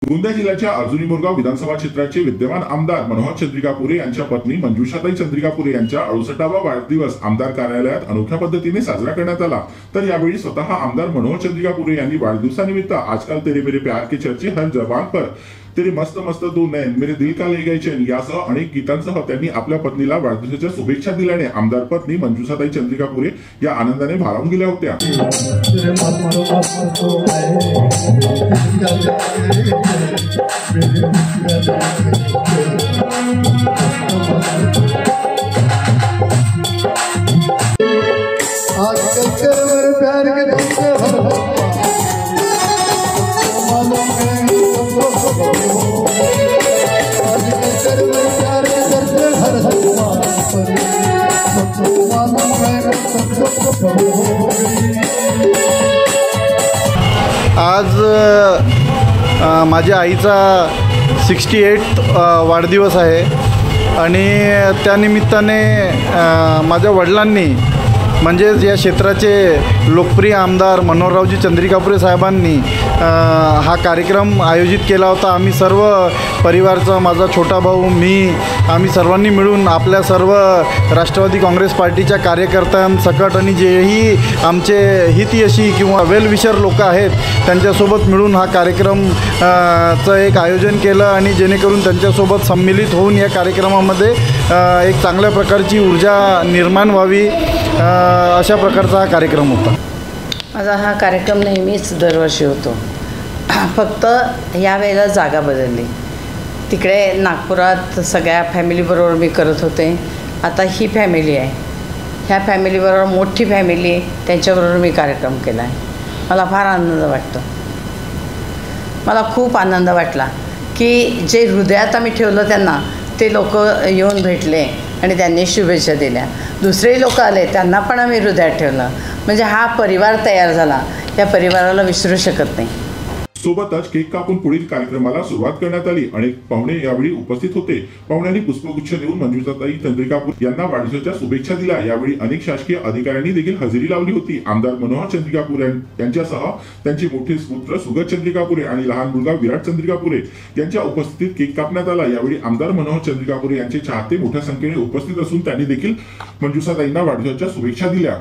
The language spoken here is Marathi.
गोंदिया जिल्ह्याच्या अर्जुनी मोरगाव विधानसभा क्षेत्राचे विद्यमान आमदार मनोहर चंद्रिकापुरे यांच्या पत्नी मंजुषाताई चंद्रिकापुरे यांच्या 68वा वाढदिवस आमदार कार्यालयात अनोख्या पद्धतीने साजरा करण्यात आला। तर यावेळी स्वतः आमदार मनोहर चंद्रिकापुरे यांनी वाढदिवसानिमित्त आजकल तेरे मेरे प्यार के चर्चे हर जबान पर, तेरे मस्त मस्त दो नैन, मेरे दिल का ले गए चैन यासह अनेक गीतांसह त्यांनी आपल्या पत्नीला वाढदिवसाच्या शुभेच्छा दिल्याने आमदार पत्नी मंजुषाताई चंद्रिकापुरे या आनंदाने भारावून गेल्या होत्या। आज माझ्या आईचा 68 वाढदिवस आहे आणि त्यानिमित्ताने माझ्या वडिलांनी म्हणजेच या क्षेत्राचे लोकप्रिय आमदार मनोहररावजी चंद्रिकापुरे साहेबांनी हा कार्यक्रम आयोजित केला होता। आम्ही सर्व परिवारचा, माझा छोटा भाऊ, मी, आम्ही सर्वांनी मिळून आपल्या सर्व राष्ट्रवादी काँग्रेस पार्टीच्या कार्यकर्त्यांसकट आणि जेही आमचे हितयशी किंवा वेलविशर लोक आहेत त्यांच्यासोबत मिळून हा कार्यक्रम चं एक आयोजन केलं आणि जेणेकरून त्यांच्यासोबत सम्मिलित होऊन या कार्यक्रमामध्ये एक चांगल्या प्रकारची ऊर्जा निर्माण व्हावी अशा प्रकारचा हा कार्यक्रम होता। माझा हा कार्यक्रम नेहमीच दरवर्षी होतो, फक्त यावेळेला जागा बदलली। तिकडे नागपुरात सगळ्या फॅमिलीबरोबर मी करत होते, आता ही फॅमिली आहे, ह्या फॅमिलीबरोबर मोठी फॅमिली आहे, त्यांच्याबरोबर मी कार्यक्रम केला आहे। मला फार आनंद वाटतो, मला खूप आनंद वाटला की जे हृदयात आम्ही ठेवलं त्यांना ते लोक येऊन भेटले आणि त्यांनी शुभेच्छा दिल्या। दुसरे लोक आले, त्यांना पण आम्ही हृदयात ठेवलं, म्हणजे हा परिवार तयार झाला, या परिवाराला विसरू शकत नाही। सोबतच केक कापून पुढील कार्यक्रमाला सुरुवात करण्यात आली। अनेक पाहुणे यावेळी उपस्थित होते। पाहुण्यांनी पुष्पगुच्छ देऊन मंजुषाताई चंद्रिकापुरे यांना वाढदिवसाच्या शुभेच्छा दिल्या। यावेळी अनेक शासकीय अधिकाऱ्यांनी देखील हजेरी लावली होती। आमदार मनोहर चंद्रिकापुरे यांच्यासह त्यांचे मोठे पुत्र सुगत चंद्रिकापुरे आणि लहान मुलगा विराट चंद्रिकापुरे यांच्या उपस्थितीत केक कापण्यात आला। यावेळी आमदार मनोहर चंद्रिकापुरे यांचे चाहते मोठ्या संख्येने उपस्थित असून त्यांनी देखील मंजुषाताईंना वाढदिवसाच्या शुभेच्छा दिल्या।